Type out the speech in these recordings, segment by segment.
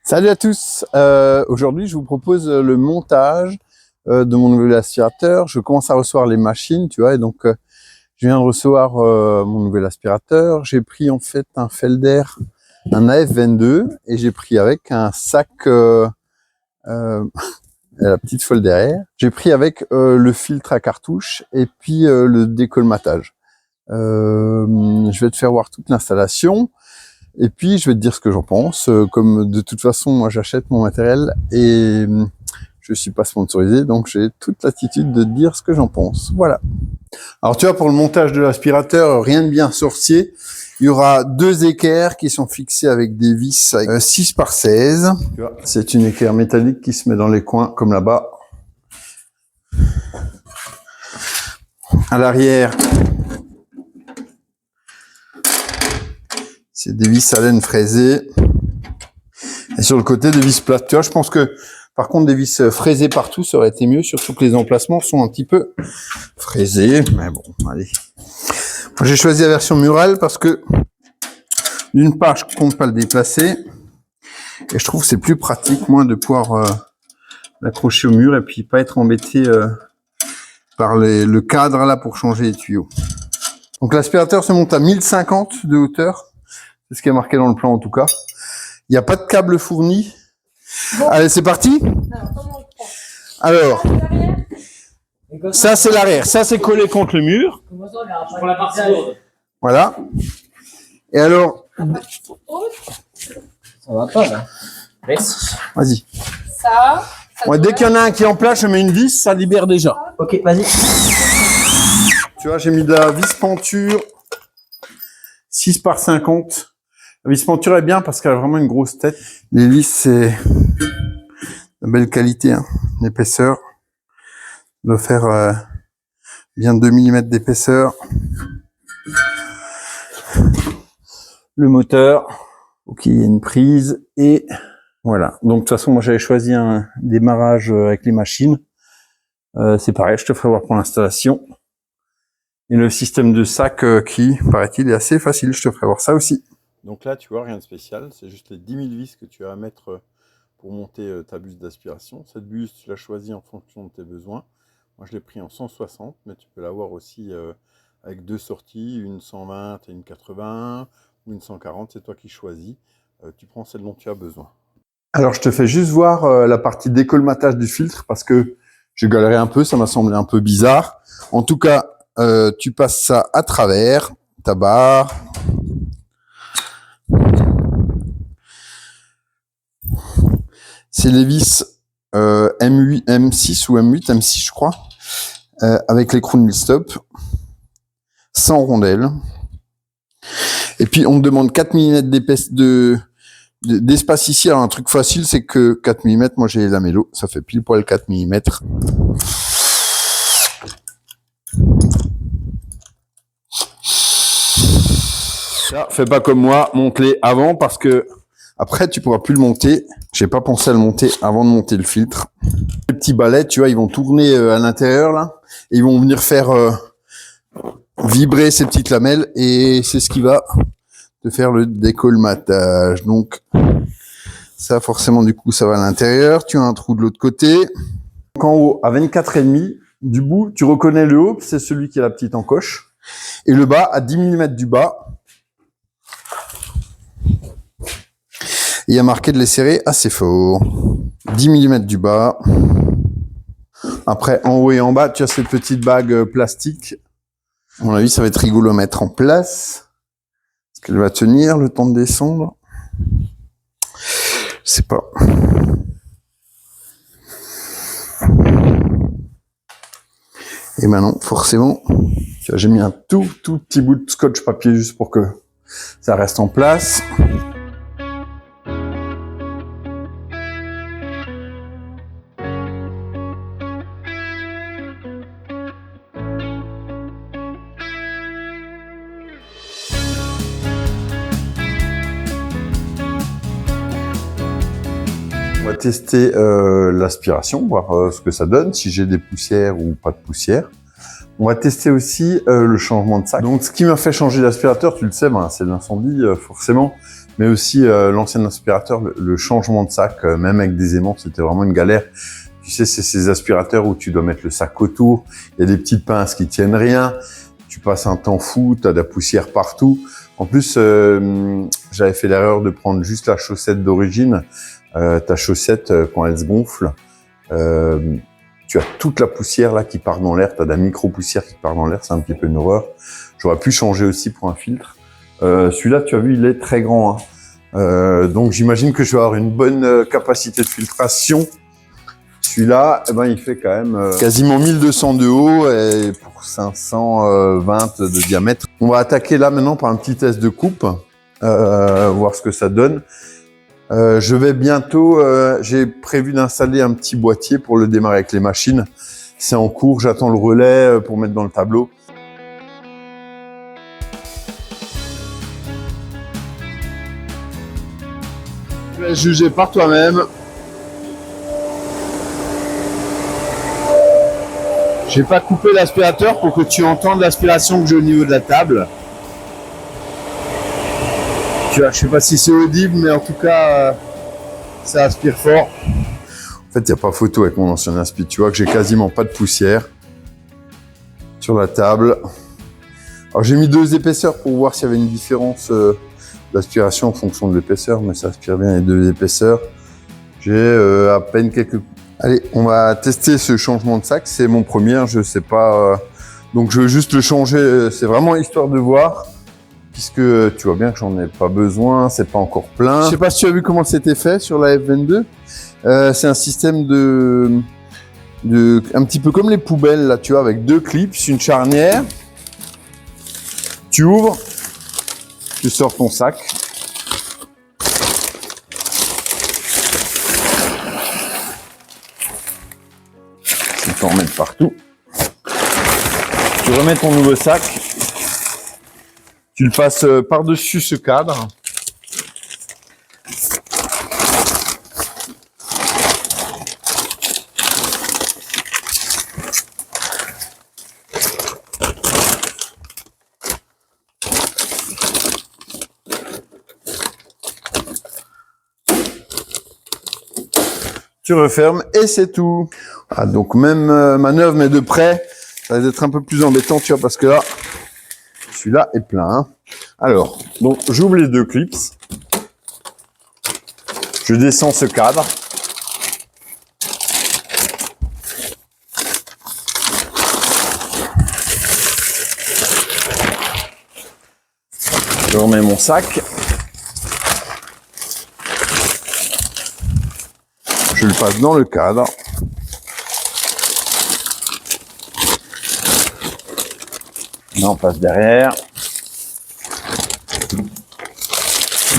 Salut à tous, aujourd'hui je vous propose le montage de mon nouvel aspirateur. Je commence à recevoir les machines, tu vois, et donc je viens de recevoir mon nouvel aspirateur. J'ai pris en fait un Felder, un AF22, et j'ai pris avec un sac, la petite folle derrière. J'ai pris avec le filtre à cartouche et puis le décolmatage. Je vais te faire voir toute l'installation. Et puis, je vais te dire ce que j'en pense. Comme de toute façon, moi, j'achète mon matériel et je suis pas sponsorisé, donc j'ai toute l'attitude de dire ce que j'en pense. Voilà. Alors, tu vois, pour le montage de l'aspirateur, rien de bien sorcier. Il y aura deux équerres qui sont fixés avec des vis 6 par 16. C'est une équerre métallique qui se met dans les coins, comme là-bas. À l'arrière, c'est des vis à laine fraisées. Et sur le côté, des vis plates. Tu vois, je pense que, par contre, des vis fraisées partout, ça aurait été mieux, surtout que les emplacements sont un petit peu fraisés. Mais bon, allez. J'ai choisi la version murale parce que, d'une part, je compte pas le déplacer. Et je trouve que c'est plus pratique, moi, de pouvoir l'accrocher au mur et puis pas être embêté par le cadre là pour changer les tuyaux. Donc l'aspirateur se monte à 1050 de hauteur. C'est ce qui est marqué dans le plan en tout cas. Il n'y a pas de câble fourni. Bon. Allez, c'est parti. Alors, ça c'est l'arrière. Ça c'est collé contre le mur. Pour la partie lourde. Voilà. Et alors... Ça va pas là. Merci. Vas-y. Ça Ouais, dès qu'il y en a un qui est en place, je mets une vis, ça libère déjà. Ok, vas-y. Tu vois, j'ai mis de la vis penture 6 par 50. La vis penture est bien parce qu'elle a vraiment une grosse tête. Les vis, c'est de belle qualité, hein, d'épaisseur. Il doit faire bien 2 mm d'épaisseur. Le moteur, ok, il y a une prise et voilà. Donc de toute façon, moi j'avais choisi un démarrage avec les machines. C'est pareil, je te ferai voir pour l'installation. Et le système de sac qui, paraît-il, est assez facile. Je te ferai voir ça aussi. Donc là, tu vois, rien de spécial. C'est juste les 10 000 vis que tu as à mettre pour monter ta buse d'aspiration. Cette buse, tu l'as choisie en fonction de tes besoins. Moi, je l'ai pris en 160, mais tu peux l'avoir aussi avec deux sorties, une 120 et une 80, ou une 140. C'est toi qui choisis. Tu prends celle dont tu as besoin. Alors, je te fais juste voir la partie décolmatage du filtre parce que j'ai galéré un peu. Ça m'a semblé un peu bizarre. En tout cas, tu passes ça à travers ta barre. C'est les vis M8, M6 ou M8, M6 je crois, avec l'écrou de mille-stop, sans rondelle. Et puis on me demande 4 mm d'espace ici. Alors un truc facile, c'est que 4 mm, moi j'ai les lamellos, ça fait pile poil 4 mm. Ça, fais pas comme moi, monte-les avant parce que après tu pourras plus le monter. J'ai pas pensé à le monter avant de monter le filtre. Les petits balais, tu vois, ils vont tourner à l'intérieur là, et ils vont venir faire vibrer ces petites lamelles et c'est ce qui va te faire le décolmatage. Donc ça forcément du coup ça va à l'intérieur. Tu as un trou de l'autre côté. Donc en haut à 24,5 du bout, tu reconnais le haut, c'est celui qui a la petite encoche, et le bas à 10 mm du bas. Il y a marqué de les serrer assez fort. 10 mm du bas. Après, en haut et en bas, tu as cette petite bague plastique. À mon avis, ça va être rigolo à mettre en place. Est-ce qu'elle va tenir le temps de descendre? Je sais pas. Et maintenant, forcément, j'ai mis un tout petit bout de scotch papier juste pour que ça reste en place. On va tester l'aspiration, voir ce que ça donne, si j'ai des poussières ou pas de poussière. On va tester aussi le changement de sac. Donc ce qui m'a fait changer l'aspirateur, tu le sais, ben, c'est l'incendie forcément. mais aussi l'ancien aspirateur, le changement de sac, même avec des aimants, c'était vraiment une galère. Tu sais, c'est ces aspirateurs où tu dois mettre le sac autour, il y a des petites pinces qui tiennent rien, tu passes un temps fou, tu as de la poussière partout. En plus, j'avais fait l'erreur de prendre juste la chaussette d'origine. Ta chaussette, quand elle se gonfle, tu as toute la poussière là qui part dans l'air, tu as de la micro-poussière qui part dans l'air, c'est un petit peu une horreur. J'aurais pu changer aussi pour un filtre. Celui-là, tu as vu, il est très grand, hein. Donc j'imagine que je vais avoir une bonne capacité de filtration. Celui-là, eh ben, il fait quand même quasiment 1200 de haut et pour 520 de diamètre. On va attaquer là maintenant par un petit test de coupe, voir ce que ça donne. Je vais bientôt, j'ai prévu d'installer un petit boîtier pour le démarrer avec les machines. C'est en cours, j'attends le relais pour mettre dans le tableau. Tu vas juger par toi-même. J'ai pas coupé l'aspirateur pour que tu entendes l'aspiration que j'ai au niveau de la table. Tu vois, je sais pas si c'est audible, mais en tout cas, ça aspire fort. En fait, il n'y a pas photo avec mon ancien aspi. Tu vois que j'ai quasiment pas de poussière sur la table. Alors, j'ai mis 2 épaisseurs pour voir s'il y avait une différence d'aspiration en fonction de l'épaisseur, mais ça aspire bien les 2 épaisseurs. J'ai à peine quelques... Allez, on va tester ce changement de sac. C'est mon premier, je sais pas. Donc, je veux juste le changer. C'est vraiment histoire de voir. Puisque tu vois bien que j'en ai pas besoin, c'est pas encore plein. Je sais pas si tu as vu comment c'était fait sur la F22. C'est un système de un petit peu comme les poubelles là, tu vois, avec 2 clips, une charnière. Tu ouvres, tu sors ton sac. Tu peux en remettre partout. Tu remets ton nouveau sac. Tu le passes par-dessus ce cadre. Tu refermes et c'est tout. Ah, donc même manœuvre mais de près, ça va être un peu plus embêtant, tu vois, parce que là, celui-là est plein. Hein. Alors, donc j'ouvre les 2 clips. Je descends ce cadre. Je remets mon sac. Je le passe dans le cadre. Là, on passe derrière.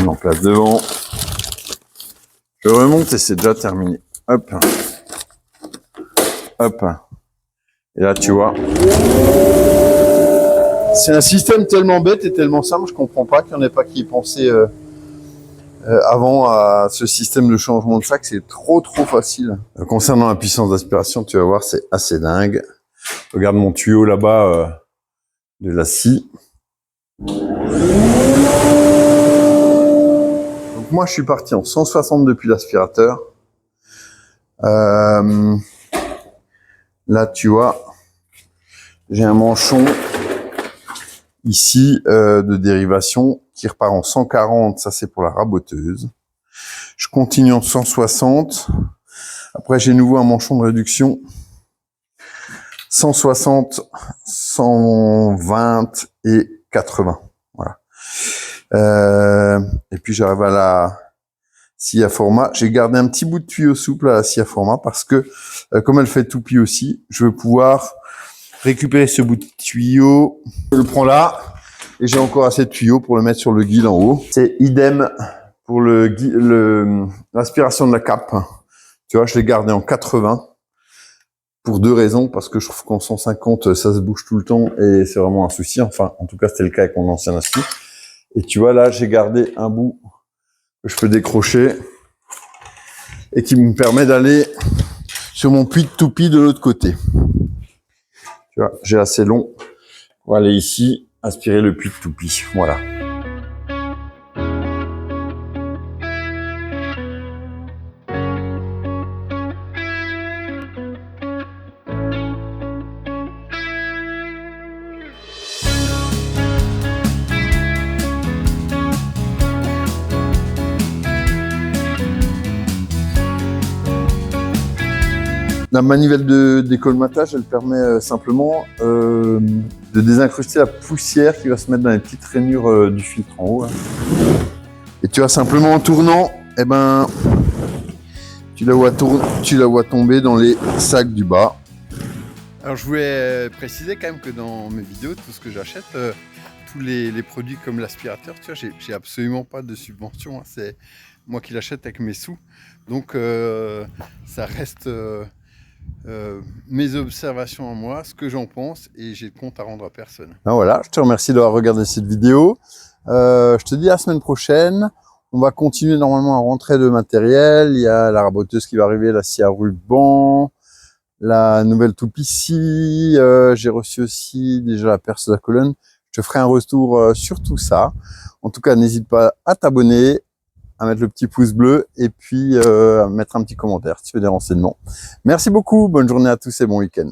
On en place devant. Je remonte et c'est déjà terminé. Hop. Hop. Et là, tu vois. C'est un système tellement bête et tellement simple, je comprends pas qu'il n'y en ait pas qui ait pensé avant à ce système de changement de sac. C'est trop facile. Concernant la puissance d'aspiration, tu vas voir, c'est assez dingue. Regarde mon tuyau là-bas de la scie. Donc moi, je suis parti en 160 depuis l'aspirateur. Là, tu vois, j'ai un manchon ici de dérivation qui repart en 140. Ça, c'est pour la raboteuse. Je continue en 160. Après, j'ai nouveau un manchon de réduction. 160, 120 et 80. Voilà. Et puis j'arrive à la scie à format. J'ai gardé un petit bout de tuyau souple à la scie à format parce que comme elle fait toupie aussi, je veux pouvoir récupérer ce bout de tuyau. Je le prends là et j'ai encore assez de tuyaux pour le mettre sur le guide en haut. C'est idem pour l'aspiration de la cape. Tu vois, je l'ai gardé en 80. Pour 2 raisons, parce que je trouve qu'en 150, ça se bouge tout le temps et c'est vraiment un souci. Enfin, en tout cas, c'était le cas avec mon ancien aspi. Et tu vois, là, j'ai gardé un bout que je peux décrocher et qui me permet d'aller sur mon puits de toupie de l'autre côté. Tu vois, j'ai assez long pour aller ici, aspirer le puits de toupie. Voilà. La manivelle de décolmatage, elle permet simplement de désincruster la poussière qui va se mettre dans les petites rainures du filtre en haut. Hein. Et tu vois, simplement en tournant, eh ben, tu la vois tomber dans les sacs du bas. Alors je voulais préciser quand même que dans mes vidéos, tout ce que j'achète, tous les produits comme l'aspirateur, tu vois, j'ai absolument pas de subvention. Hein, c'est moi qui l'achète avec mes sous. Donc ça reste mes observations à moi, ce que j'en pense, et j'ai le compte à rendre à personne. Ben voilà, je te remercie d'avoir regardé cette vidéo. Je te dis à la semaine prochaine. On va continuer normalement à rentrer de matériel. Il y a la raboteuse qui va arriver, la scie à ruban, la nouvelle toupe ici. J'ai reçu aussi déjà la perce de la colonne. Je te ferai un retour sur tout ça. En tout cas, n'hésite pas à t'abonner, à mettre le petit pouce bleu et puis à mettre un petit commentaire si tu veux des renseignements. Merci beaucoup, bonne journée à tous et bon week-end.